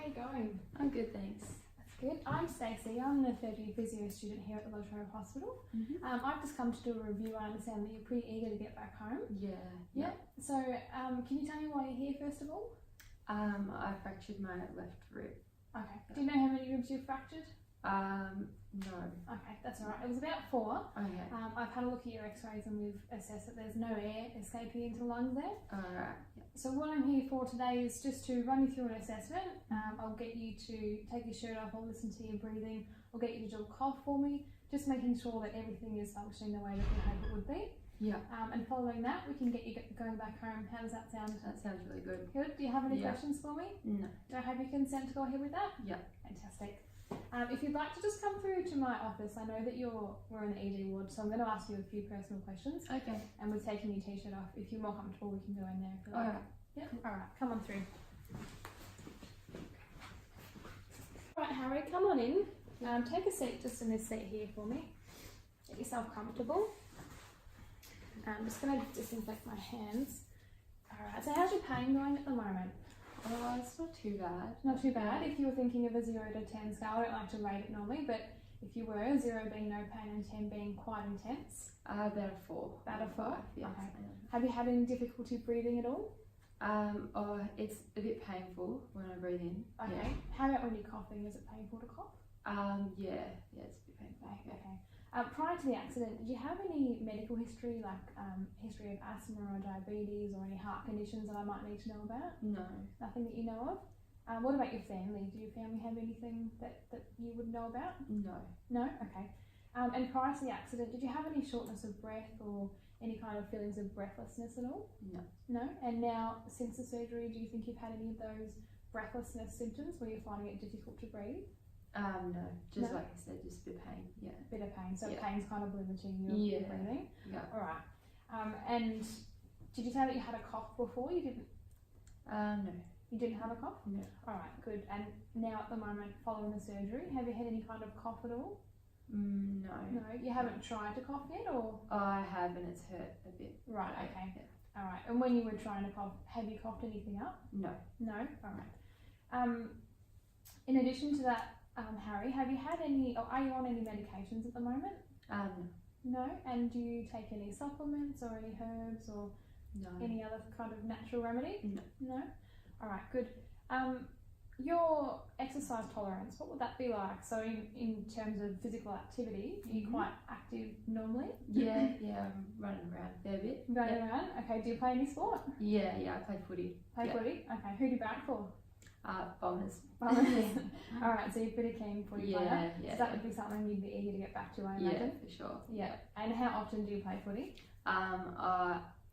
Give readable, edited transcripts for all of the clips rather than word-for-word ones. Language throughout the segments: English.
you going? I'm good, thanks. That's good. I'm Stacey. I'm the third year physio student here at the Latrobe Hospital. I've just come to do a review. I understand that you're pretty eager to get back home. Yeah. So, can you tell me why you're here first of all? I fractured my left rib. Okay. Do you know how many ribs you've fractured? No. Okay, that's alright. It was about 4. Okay. I've had a look at your x-rays and we've assessed that there's no air escaping into the lungs there. Alright. So what I'm here for today is just to run you through an assessment. I'll get you to take your shirt off, I'll listen to your breathing, I'll get you to do a cough for me, just making sure that everything is functioning the way that we hope it would be. Yeah. And following that, we can get you going back home. How does that sound? That sounds really good. Good. Do you have any questions for me? No. Do I have your consent to go ahead with that? Yeah. Fantastic. If you'd like to just come through to my office, I know that we're in the ED ward, so I'm going to ask you a few personal questions. Okay. And we're taking your t-shirt off. If you're more comfortable, we can go in there. If you like. Alright. Yep. Alright, come on through. Right, Harry, come on in. Take a seat just in this seat here for me. Get yourself comfortable. I'm just going to disinfect my hands. Alright, so how's your pain going at the moment? It's not too bad. Not too bad. If you were thinking of a 0 to 10 scale, I don't like to rate it normally, but if you were, 0 being no pain and 10 being quite intense. About a 4. About a 4? Yes. Okay. Have you had any difficulty breathing at all? It's a bit painful when I breathe in. Okay. Yeah. How about when you're coughing? Is it painful to cough? Yeah, it's a bit painful. Okay. Prior to the accident, did you have any medical history, like history of asthma or diabetes or any heart conditions that I might need to know about? No. Nothing that you know of? What about your family? Do your family have anything that you would know about? No. No? Okay. And prior to the accident, did you have any shortness of breath or any kind of feelings of breathlessness at all? No. No? And now, since the surgery, do you think you've had any of those breathlessness symptoms where you're finding it difficult to breathe? No. Just No? like I said, just a bit of pain. Yeah. Bit of pain. So Yeah. pain's kind of limiting your breathing? Yeah. Alright. And did you say that you had a cough before? You didn't? No. You didn't have a cough? No. Alright, good. And now at the moment, following the surgery, have you had any kind of cough at all? No. No? You haven't tried to cough yet, or? I have, and it's hurt a bit. Right, Yeah, okay. yeah. Alright. And when you were trying to cough, have you coughed anything up? No. No? Alright. In addition to that, Harry, have you had any, or are you on any medications at the moment? No. No? And do you take any supplements or any herbs or No. any other kind of natural remedy? No. No? Alright, good. Your exercise tolerance, what would that be like? So in terms of physical activity, are you quite active normally? Yeah, I'm running around a fair bit. Running around? Okay, do you play any sport? Yeah, I play footy. Play footy? Okay, who do you back for? Bombers. Alright, so you're pretty keen footy player. Yeah. So that would be something you'd be eager to get back to, I imagine? Yeah, for sure. Yeah. And how often do you play footy?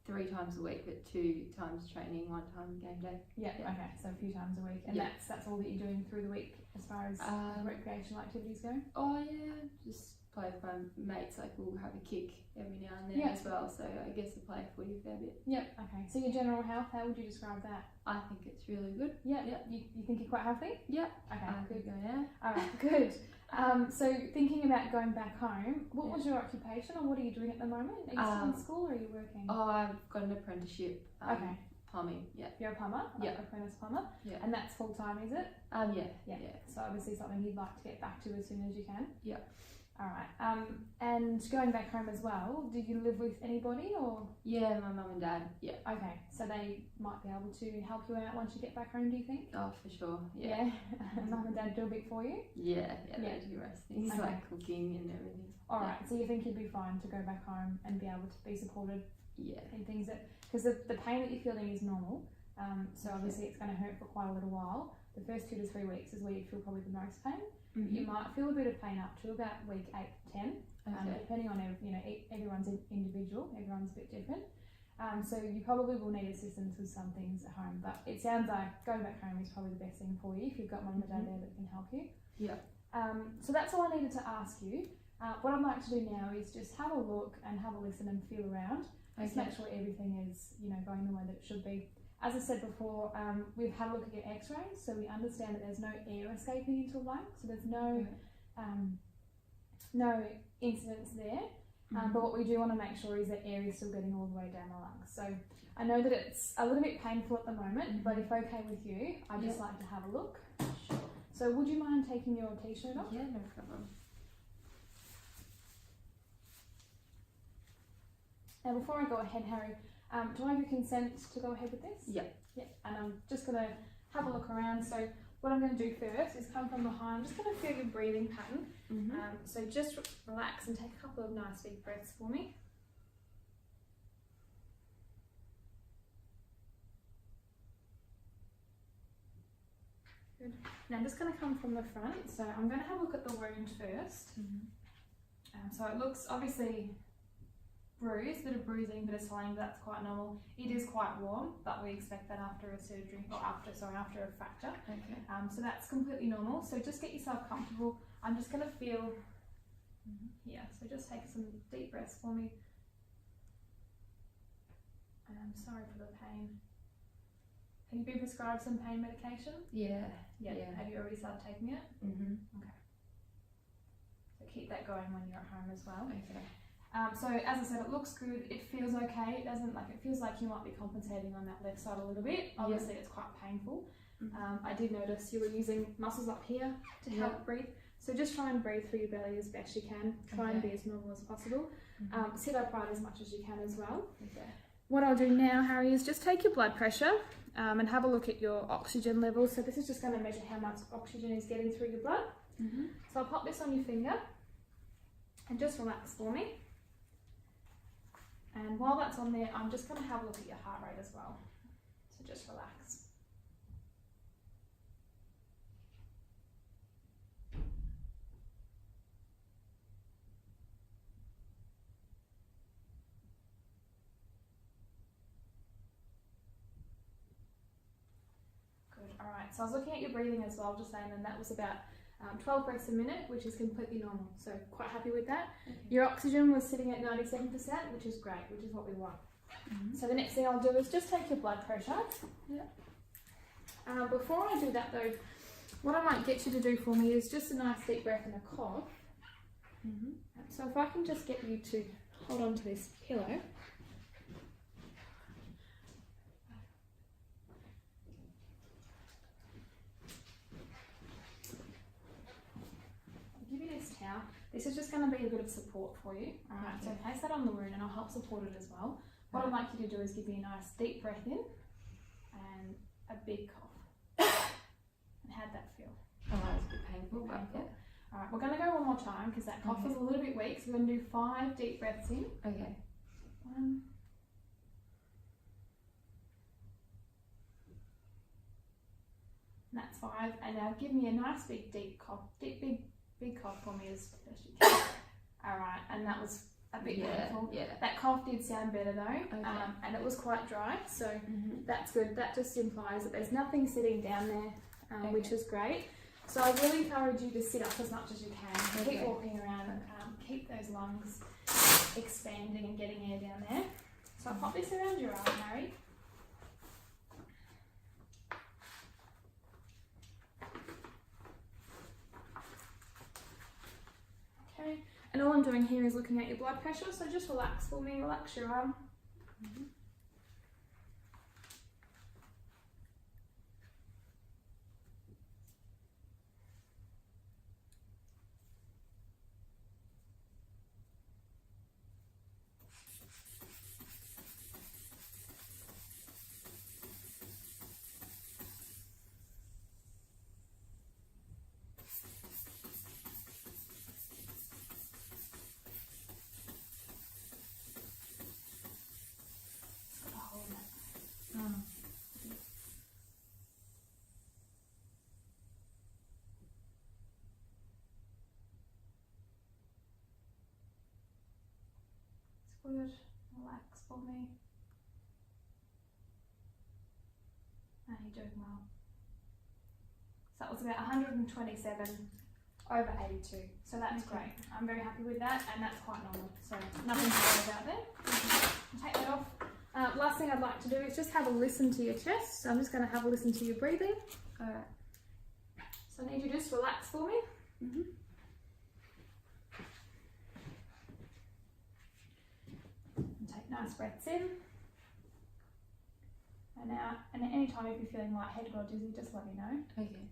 3 times a week, but 2 times training, 1 time game day. Yeah. Okay, so a few times a week. And that's all that you're doing through the week as far as recreational activities go? Oh yeah, just play with my mates, like we'll have a kick every now and then as well, so I guess I play footy a fair bit. Yep, okay. So your general health, how would you describe that? I think it's really good. Yeah. You think you're quite healthy? Yeah. Okay, good. Go now. Alright, good. So thinking about going back home, what was your occupation or what are you doing at the moment? Are you still in school or are you working? Oh, I've got an apprenticeship. Okay. Plumbing, yeah. You're a plumber? Yeah. Apprentice plumber? Yeah. And that's full time, is it? Yeah. So obviously something you'd like to get back to as soon as you can? Yeah. Alright. And going back home as well, did you live with anybody or? Yeah, my mum and dad, yeah. Okay, so they might be able to help you out once you get back home, do you think? Oh, for sure, yeah. Mum and dad do a bit for you? Yeah, they do most things, like cooking and everything. Alright, so you think you'd be fine to go back home and be able to be supported in things that, because the pain that you're feeling is normal, so obviously it's going to hurt for quite a little while. The first 2 to 3 weeks is where you feel probably the most pain. You might feel a bit of pain up to about week 8 to 10, depending on everyone's individual, everyone's a bit different. So you probably will need assistance with some things at home, but it sounds like going back home is probably the best thing for you if you've got mum and dad there that can help you. Yeah. So that's all I needed to ask you. What I'd like to do now is just have a look and have a listen and feel around. Just make sure everything is going the way that it should be. As I said before, we've had a look at your x-rays, so we understand that there's no air escaping into the lung, so there's no incidents there. But what we do want to make sure is that air is still getting all the way down the lungs. So I know that it's a little bit painful at the moment, but if okay with you, I'd just like to have a look. So would you mind taking your t-shirt off? Yeah, no problem. Now before I go ahead, Harry, do I have your consent to go ahead with this? Yep. Yeah, and I'm just going to have a look around. So what I'm going to do first is come from behind. I'm just going to feel your breathing pattern. So just relax and take a couple of nice deep breaths for me. Good. Now I'm just going to come from the front. So I'm going to have a look at the wound first. So it looks obviously bruised, bit of bruising, bit of swelling, but that's quite normal. It is quite warm, but we expect that after a surgery, or after a fracture. Okay. So that's completely normal. So just get yourself comfortable. I'm just going to feel here. So just take some deep breaths for me. And I'm sorry for the pain. Have you been prescribed some pain medication? Yeah. Have you already started taking it? Okay. So keep that going when you're at home as well. Okay. So as I said, it looks good, it feels okay, it doesn't it feels like you might be compensating on that left side a little bit. Obviously it's quite painful. I did notice you were using muscles up here to help breathe. So just try and breathe through your belly as best you can. Try and be as normal as possible. Sit upright as much as you can as well. Okay. What I'll do now, Harry, is just take your blood pressure and have a look at your oxygen levels. So this is just going to measure how much oxygen is getting through your blood. So I'll pop this on your finger and just relax for me. And while that's on there, I'm just going to have a look at your heart rate as well. So just relax. Good, alright. So I was looking at your breathing as well, just saying, and that was about 12 breaths a minute, which is completely normal. So quite happy with that. Your oxygen was sitting at 97%, which is great, which is what we want. So the next thing I'll do is just take your blood pressure. Before I do that though, what I might get you to do for me is just a nice deep breath and a cough. So if I can just get you to hold on to this pillow. Towel. This is just going to be a bit of support for you. Alright, so place that on the wound and I'll help support it as well. What I'd like you to do is give me a nice deep breath in and a big cough. And how'd that feel? Oh, that was a bit painful. Alright, we're going to go one more time because that cough was a little bit weak, so we're going to do 5 deep breaths in. Okay. 1. And that's 5. And now give me a nice big deep cough. Big cough for me as best you can. Alright, and that was a bit painful. That cough did sound better though, and it was quite dry, so that's good. That just implies that there's nothing sitting down there, which is great. So I really encourage you to sit up as much as you can. Keep walking around, keep those lungs expanding and getting air down there. So I'll pop this around your arm, Harry. And all I'm doing here is looking at your blood pressure, so just relax for me, relax your arm. Good, relax for me. And you're doing well. So that was about 127 over 82. So that's great. I'm very happy with that, and that's quite normal. So nothing to worry about there. Take that off. Last thing I'd like to do is just have a listen to your chest. So I'm just going to have a listen to your breathing. Alright. So I need you to just relax for me. Take nice breaths in and out, and at any time if you're feeling lightheaded or dizzy, just let me know. Okay.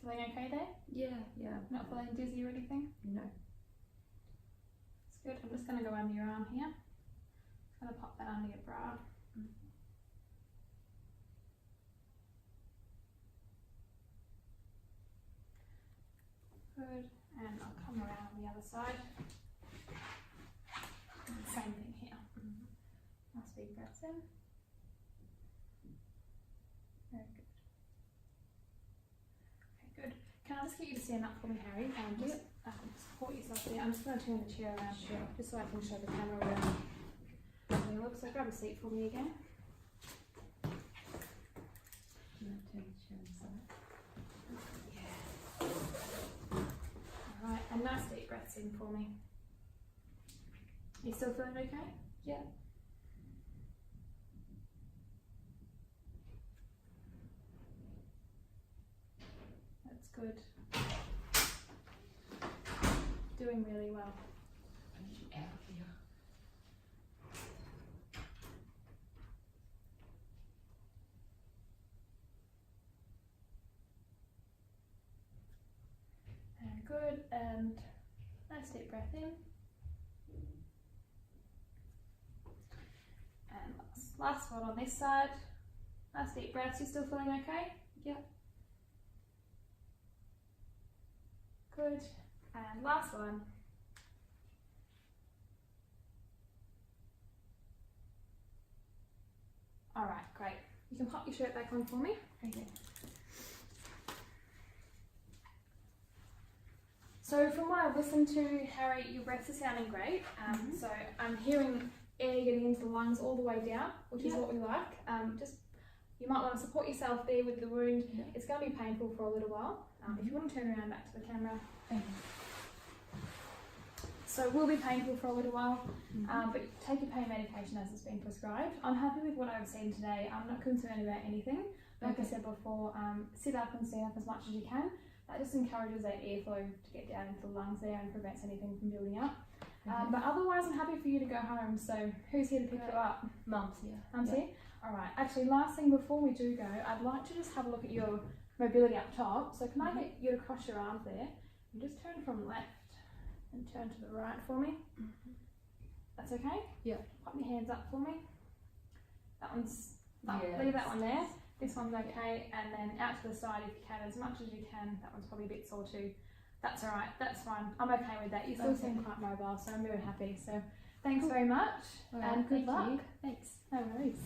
Feeling okay there? Yeah. Not feeling dizzy or anything? No. It's good. I'm just going to go under your arm here. Just going to pop that under your bra. Good. And I'll come around on the other side. Same thing here. Nice big breaths in. Very good. Okay, good. Can I just get you to stand up for me, Harry? Just support yourself there. I'm just going to turn the chair around, just so I can show the camera around. So grab a seat for me again. Turn the chair inside. Alright, and nice deep breaths in for me. You still feeling okay? Yeah. That's good. Doing really well. I need you out here. And good, and nice deep breath in. And last one on this side. Nice deep breaths. You still feeling okay? Yeah. Good. And last one. Alright, great. You can pop your shirt back on for me. Okay. So from what I've listened to, Harry, your breaths are sounding great. So I'm hearing air getting into the lungs all the way down, which is what we like. You might want to support yourself there with the wound. Yeah. It's going to be painful for a little while. If you want to turn around back to the camera. Okay. So it will be painful for a little while, but take your pain medication as it's been prescribed. I'm happy with what I've seen today. I'm not concerned about anything. Like I said before, sit up and stand up as much as you can. That just encourages that airflow to get down into the lungs there and prevents anything from building up. But otherwise, I'm happy for you to go home. So who's here to pick you up? Mum's here. Mum's here? Alright, actually last thing before we do go, I'd like to just have a look at your mobility up top. So can I get you to cross your arms there and just turn from left and turn to the right for me? That's okay? Yeah. Pop your hands up for me. That one's, Yeah. leave that one there. This one's okay, and then out to the side if you can, as much as you can. That one's probably a bit sore too. That's alright, that's fine. I'm okay with that. You still seem quite mobile, so I'm very happy. So thanks very much, and good luck. Thanks. No worries.